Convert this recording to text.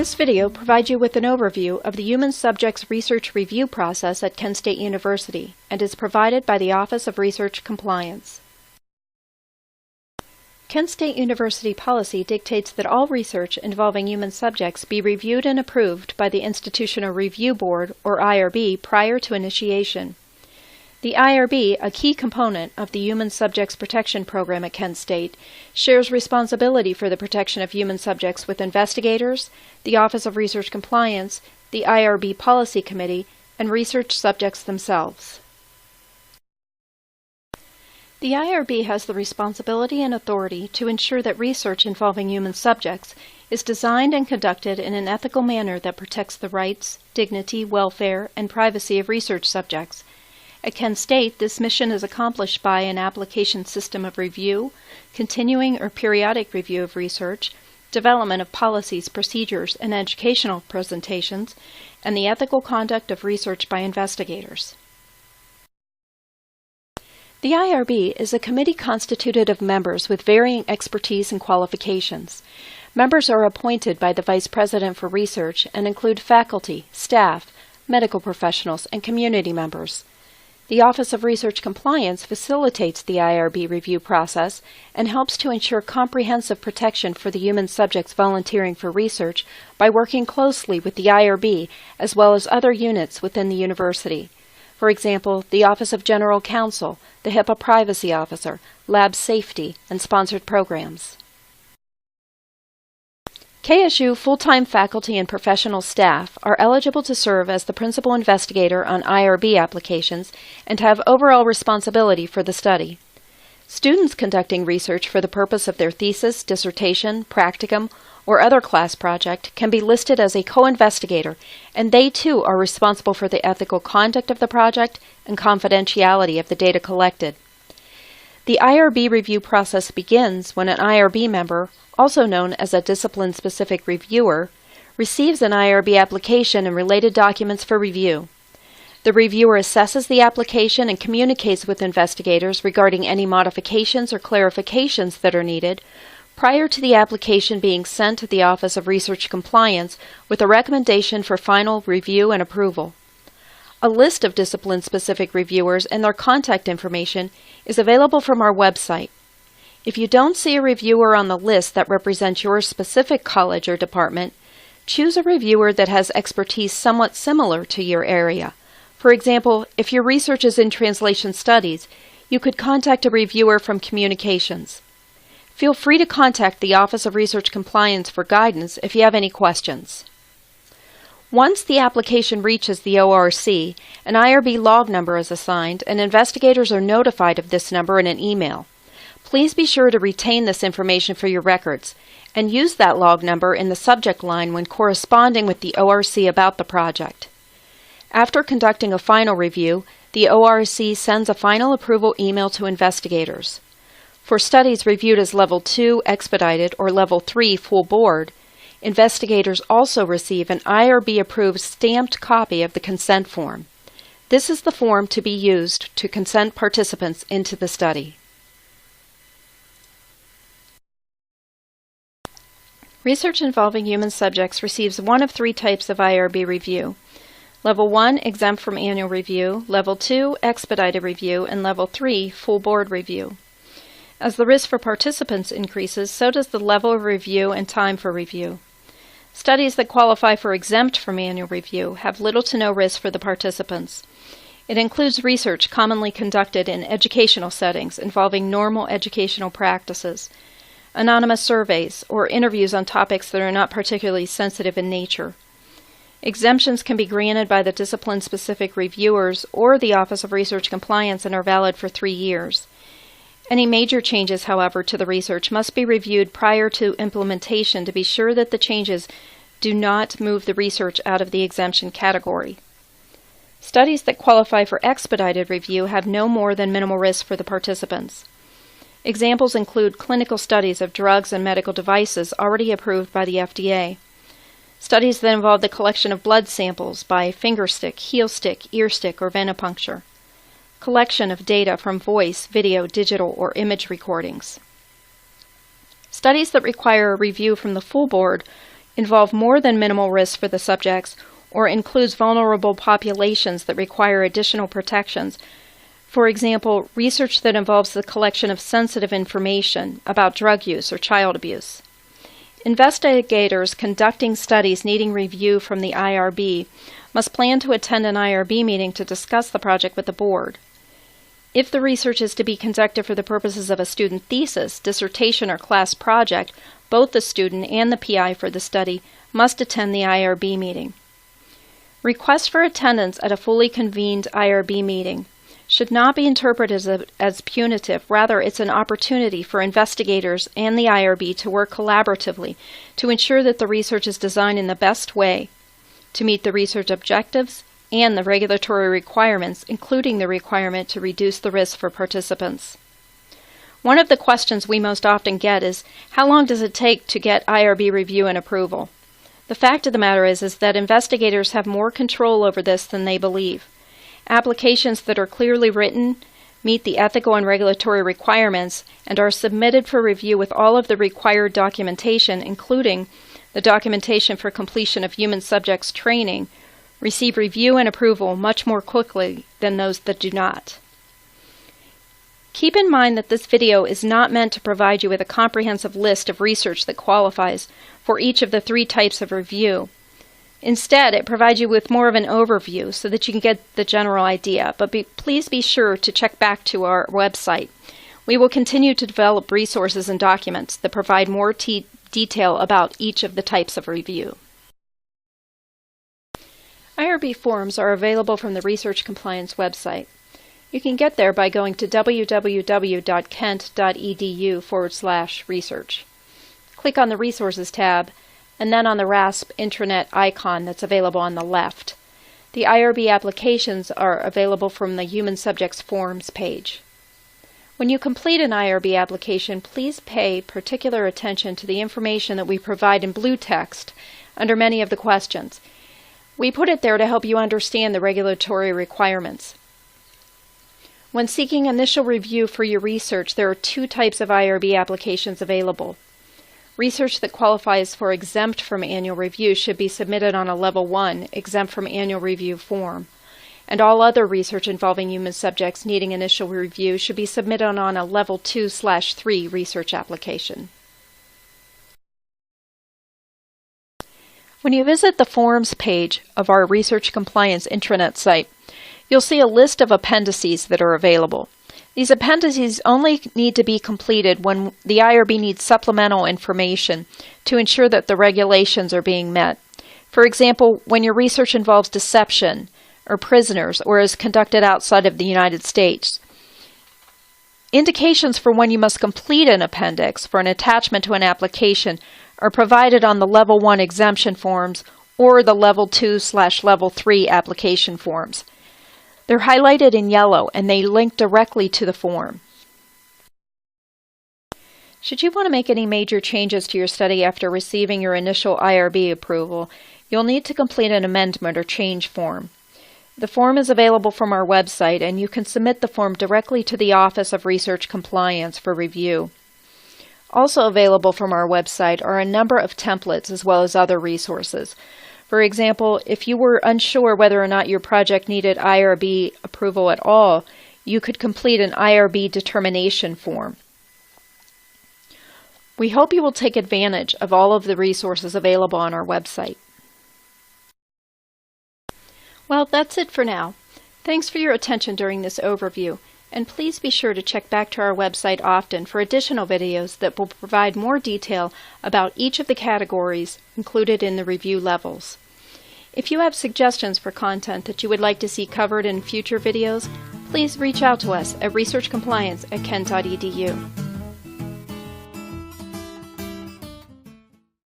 This video provides you with an overview of the Human Subjects Research Review process at Kent State University and is provided by the Office of Research Compliance. Kent State University policy dictates that all research involving human subjects be reviewed and approved by the Institutional Review Board, or IRB, prior to initiation. The IRB, a key component of the Human Subjects Protection Program at Kent State, shares responsibility for the protection of human subjects with investigators, the Office of Research Compliance, the IRB Policy Committee, and research subjects themselves. The IRB has the responsibility and authority to ensure that research involving human subjects is designed and conducted in an ethical manner that protects the rights, dignity, welfare, and privacy of research subjects. At Kent State, this mission is accomplished by an application system of review, continuing or periodic review of research, development of policies, procedures, and educational presentations, and the ethical conduct of research by investigators. The IRB is a committee constituted of members with varying expertise and qualifications. Members are appointed by the Vice President for Research and include faculty, staff, medical professionals, and community members. The Office of Research Compliance facilitates the IRB review process and helps to ensure comprehensive protection for the human subjects volunteering for research by working closely with the IRB as well as other units within the university. For example, the Office of General Counsel, the HIPAA Privacy Officer, Lab Safety, and sponsored programs. KSU full-time faculty and professional staff are eligible to serve as the principal investigator on IRB applications and have overall responsibility for the study. Students conducting research for the purpose of their thesis, dissertation, practicum, or other class project can be listed as a co-investigator, and they too are responsible for the ethical conduct of the project and confidentiality of the data collected. The IRB review process begins when an IRB member, also known as a discipline-specific reviewer, receives an IRB application and related documents for review. The reviewer assesses the application and communicates with investigators regarding any modifications or clarifications that are needed prior to the application being sent to the Office of Research Compliance with a recommendation for final review and approval. A list of discipline-specific reviewers and their contact information is available from our website. If you don't see a reviewer on the list that represents your specific college or department, choose a reviewer that has expertise somewhat similar to your area. For example, if your research is in translation studies, you could contact a reviewer from communications. Feel free to contact the Office of Research Compliance for guidance if you have any questions. Once the application reaches the ORC, an IRB log number is assigned and investigators are notified of this number in an email. Please be sure to retain this information for your records and use that log number in the subject line when corresponding with the ORC about the project. After conducting a final review, the ORC sends a final approval email to investigators. For studies reviewed as Level 2 expedited or Level 3 full board, investigators also receive an IRB-approved stamped copy of the consent form. This is the form to be used to consent participants into the study. Research involving human subjects receives one of three types of IRB review. Level 1, exempt from annual review, Level 2, expedited review, and Level 3, full board review. As the risk for participants increases, so does the level of review and time for review. Studies that qualify for exempt from annual review have little to no risk for the participants. It includes research commonly conducted in educational settings involving normal educational practices, anonymous surveys, or interviews on topics that are not particularly sensitive in nature. Exemptions can be granted by the discipline-specific reviewers or the Office of Research Compliance and are valid for 3 years. Any major changes, however, to the research must be reviewed prior to implementation to be sure that the changes do not move the research out of the exemption category. Studies that qualify for expedited review have no more than minimal risk for the participants. Examples include clinical studies of drugs and medical devices already approved by the FDA. Studies that involve the collection of blood samples by finger stick, heel stick, ear stick, or venipuncture. Collection of data from voice, video, digital, or image recordings. Studies that require a review from the full board involve more than minimal risk for the subjects, or includes vulnerable populations that require additional protections. For example, research that involves the collection of sensitive information about drug use or child abuse. Investigators conducting studies needing review from the IRB must plan to attend an IRB meeting to discuss the project with the board. If the research is to be conducted for the purposes of a student thesis, dissertation, or class project, both the student and the PI for the study must attend the IRB meeting. Requests for attendance at a fully convened IRB meeting should not be interpreted as punitive. Rather, it's an opportunity for investigators and the IRB to work collaboratively to ensure that the research is designed in the best way to meet the research objectives and the regulatory requirements, including the requirement to reduce the risk for participants. One of the questions we most often get is, how long does it take to get IRB review and approval? The fact of the matter is that investigators have more control over this than they believe. Applications that are clearly written, meet the ethical and regulatory requirements, and are submitted for review with all of the required documentation, including the documentation for completion of human subjects training, receive review and approval much more quickly than those that do not. Keep in mind that this video is not meant to provide you with a comprehensive list of research that qualifies for each of the 3 types of review. Instead, it provides you with more of an overview so that you can get the general idea, but please be sure to check back to our website. We will continue to develop resources and documents that provide more detail about each of the types of review. IRB forms are available from the Research Compliance website. You can get there by going to www.kent.edu/research. Click on the Resources tab, and then on the RASP intranet icon that's available on the left. The IRB applications are available from the Human Subjects Forms page. When you complete an IRB application, please pay particular attention to the information that we provide in blue text under many of the questions. We put it there to help you understand the regulatory requirements. When seeking initial review for your research, there are 2 types of IRB applications available. Research that qualifies for exempt from annual review should be submitted on a Level 1 exempt from annual review form, and all other research involving human subjects needing initial review should be submitted on a Level 2/3 research application. When you visit the Forms page of our Research Compliance intranet site, you'll see a list of appendices that are available. These appendices only need to be completed when the IRB needs supplemental information to ensure that the regulations are being met. For example, when your research involves deception or prisoners or is conducted outside of the United States. Indications for when you must complete an appendix for an attachment to an application are provided on the Level 1 exemption forms or the Level 2/Level 3 application forms. They're highlighted in yellow and they link directly to the form. Should you want to make any major changes to your study after receiving your initial IRB approval, you'll need to complete an amendment or change form. The form is available from our website, and you can submit the form directly to the Office of Research Compliance for review. Also available from our website are a number of templates as well as other resources. For example, if you were unsure whether or not your project needed IRB approval at all, you could complete an IRB determination form. We hope you will take advantage of all of the resources available on our website. Well, that's it for now. Thanks for your attention during this overview, and please be sure to check back to our website often for additional videos that will provide more detail about each of the categories included in the review levels. If you have suggestions for content that you would like to see covered in future videos, please reach out to us at researchcompliance@kent.edu.